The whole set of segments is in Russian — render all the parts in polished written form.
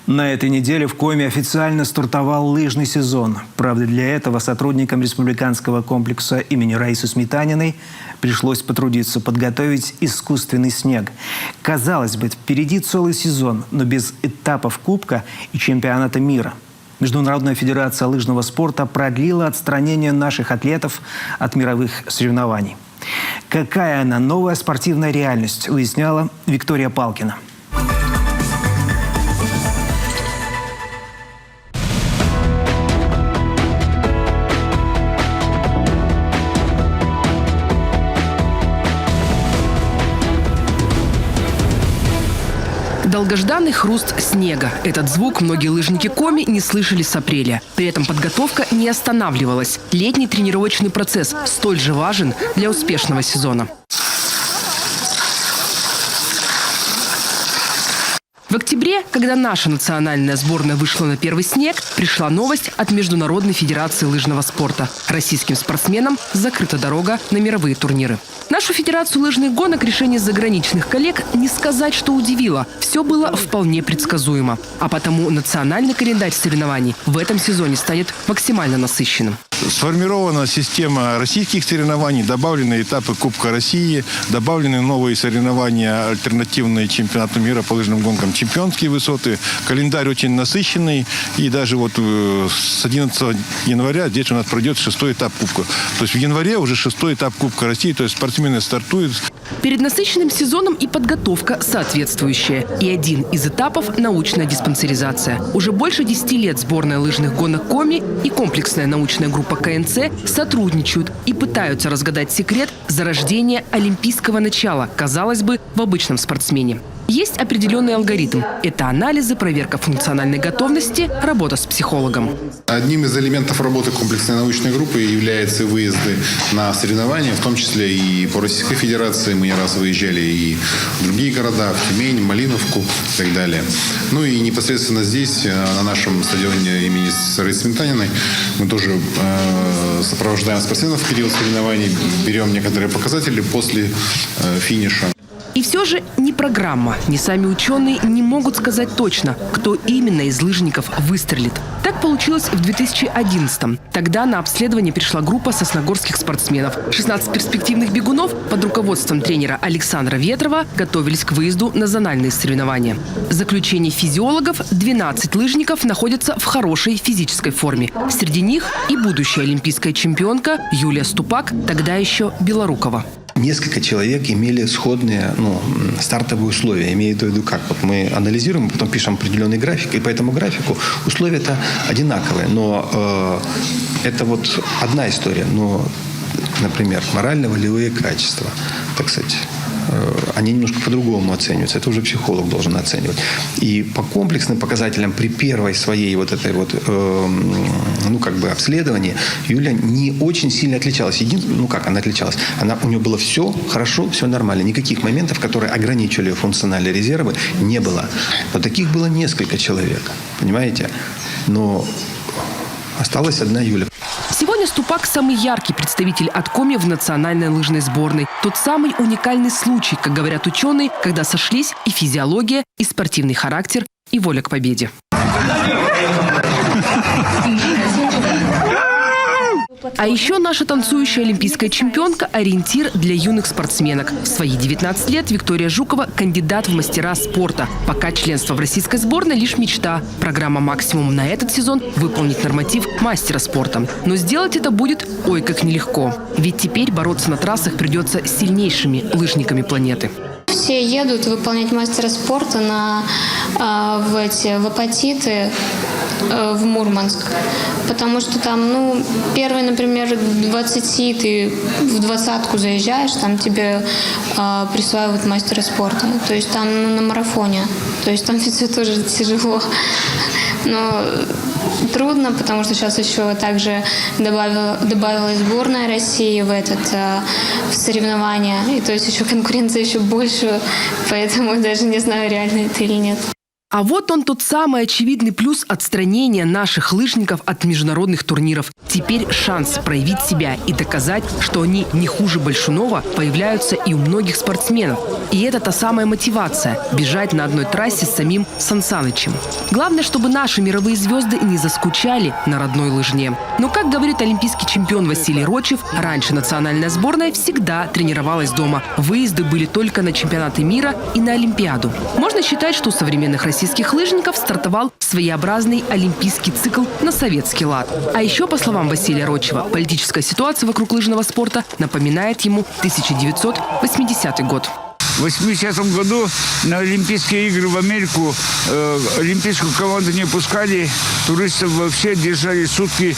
На этой неделе в Коми официально стартовал лыжный сезон. Правда, для этого сотрудникам республиканского комплекса имени Раисы Сметаниной пришлось потрудиться подготовить искусственный снег. Казалось бы, впереди целый сезон, но без этапов Кубка и чемпионата мира. Международная федерация лыжного спорта продлила отстранение наших атлетов от мировых соревнований. Какая она новая спортивная реальность, выясняла Виктория Палкина. Долгожданный хруст снега. Этот звук многие лыжники Коми не слышали с апреля. При этом подготовка не останавливалась. Летний тренировочный процесс столь же важен для успешного сезона. В октябре, когда наша национальная сборная вышла на первый снег, пришла новость от Международной федерации лыжного спорта. Российским спортсменам закрыта дорога на мировые турниры. Нашу федерацию лыжных гонок решение заграничных коллег не сказать, что удивило. Все было вполне предсказуемо. А потому национальный календарь соревнований в этом сезоне станет максимально насыщенным. Сформирована система российских соревнований, добавлены этапы Кубка России, добавлены новые соревнования, альтернативные чемпионату мира по лыжным гонкам, чемпионские высоты. Календарь очень насыщенный. И даже вот с 11 января здесь у нас пройдет 6-й этап Кубка. То есть в январе уже 6-й этап Кубка России. То есть спортсмены стартуют. Перед насыщенным сезоном и подготовка соответствующая. И один из этапов – научная диспансеризация. Уже больше 10 лет сборная лыжных гонок Коми и комплексная научная группа КНЦ сотрудничают и пытаются разгадать секрет зарождения олимпийского начала, казалось бы, в обычном спортсмене. Есть определенный алгоритм. Это анализы, проверка функциональной готовности, работа с психологом. Одним из элементов работы комплексной научной группы являются выезды на соревнования, в том числе и по Российской Федерации. Мы не раз выезжали и в другие города, в Тюмень, Малиновку и так далее. Ну и непосредственно здесь, на нашем стадионе имени Раисы Сметаниной, мы тоже сопровождаем спортсменов в период соревнований, берем некоторые показатели после финиша. И все же ни программа, ни сами ученые не могут сказать точно, кто именно из лыжников выстрелит. Так получилось в 2011-м. Тогда на обследование пришла группа сосногорских спортсменов. 16 перспективных бегунов под руководством тренера Александра Ветрова готовились к выезду на зональные соревнования. Заключение физиологов – 12 лыжников находятся в хорошей физической форме. Среди них и будущая олимпийская чемпионка Юлия Ступак, тогда еще Белорукова. Несколько человек имели сходные стартовые условия. Имею в виду как? Вот мы анализируем, потом пишем определенный график, и по этому графику условия-то одинаковые. Но это вот одна история. Но, например, морально-волевые качества, так сказать, они немножко по-другому оцениваются. Это уже психолог должен оценивать. И по комплексным показателям при первой своей вот этой вот, обследовании Юля не очень сильно отличалась. Она отличалась? У нее было все хорошо, все нормально. Никаких моментов, которые ограничивали функциональные резервы, не было. Но таких было несколько человек. Понимаете? Но осталась одна Юля. Сегодня Ступак – самый яркий представитель от Коми в национальной лыжной сборной. Тот самый уникальный случай, как говорят ученые, когда сошлись и физиология, и спортивный характер, и воля к победе. А еще наша танцующая олимпийская чемпионка – ориентир для юных спортсменок. В свои 19 лет Виктория Жукова – кандидат в мастера спорта. Пока членство в российской сборной – лишь мечта. Программа «Максимум» на этот сезон – выполнить норматив мастера спорта. Но сделать это будет ой как нелегко. Ведь теперь бороться на трассах придется с сильнейшими лыжниками планеты. Все едут выполнять мастера спорта в апатиты в Мурманск. Потому что там, первый, например, 20, ты в 20-ку заезжаешь, там тебе присваивают мастера спорта. То есть там на марафоне. То есть там все тоже тяжело. Но трудно, потому что сейчас еще также добавилась сборная России в соревнования. И то есть еще конкуренция еще больше, поэтому даже не знаю, реально это или нет. А вот он тот самый очевидный плюс отстранения наших лыжников от международных турниров. Теперь шанс проявить себя и доказать, что они не хуже Большунова, появляются и у многих спортсменов. И это та самая мотивация – бежать на одной трассе с самим Сан Санычем. Главное, чтобы наши мировые звезды не заскучали на родной лыжне. Но, как говорит олимпийский чемпион Василий Рочев, раньше национальная сборная всегда тренировалась дома. Выезды были только на чемпионаты мира и на Олимпиаду. Можно считать, что у современных российских лыжников стартовал своеобразный олимпийский цикл на советский лад. А еще, по словам Василия Рочева, политическая ситуация вокруг лыжного спорта напоминает ему 1980 год. В 80-м году на Олимпийские игры в Америку олимпийскую команду не пускали. Туристов вообще держали сутки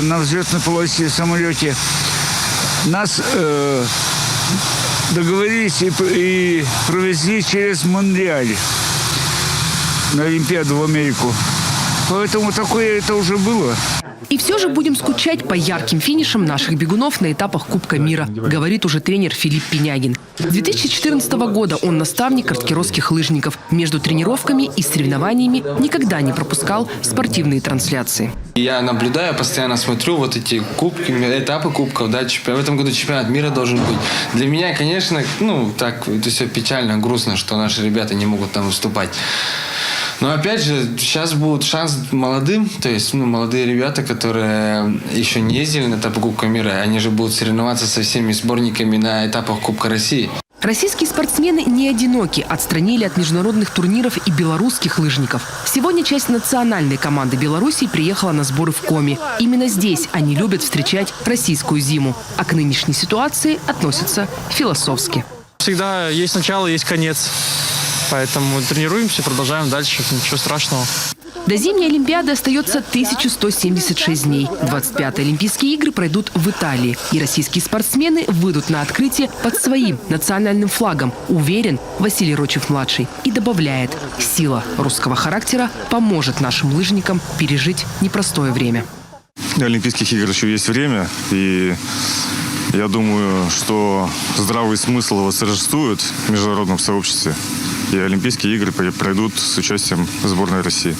на взлетной полосе в самолете. Нас договорились и провезли через Монреаль на Олимпиаду в Америку. Поэтому такое это уже было. И все же будем скучать по ярким финишам наших бегунов на этапах Кубка мира, говорит уже тренер Филипп Пинягин. С 2014 года он наставник карткиросских лыжников. Между тренировками и соревнованиями никогда не пропускал спортивные трансляции. Я наблюдаю, постоянно смотрю вот эти кубки, этапы кубков. Да, в этом году чемпионат мира должен быть. Для меня, конечно, так это все печально, грустно, что наши ребята не могут там выступать. Но опять же, сейчас будет шанс молодым, то есть молодые ребята, которые еще не ездили на этапы Кубка мира, они же будут соревноваться со всеми сборниками на этапах Кубка России. Российские спортсмены не одиноки, отстранили от международных турниров и белорусских лыжников. Сегодня часть национальной команды Беларуси приехала на сборы в Коми. Именно здесь они любят встречать российскую зиму, а к нынешней ситуации относятся философски. Всегда есть начало, есть конец. Поэтому тренируемся, продолжаем дальше. Ничего страшного. До зимней Олимпиады остается 1176 дней. 25-е Олимпийские игры пройдут в Италии. И российские спортсмены выйдут на открытие под своим национальным флагом, уверен Василий Рочев-младший. И добавляет, сила русского характера поможет нашим лыжникам пережить непростое время. До Олимпийских игр еще есть время. И я думаю, что здравый смысл восторжествует в международном сообществе. И Олимпийские игры пройдут с участием сборной России.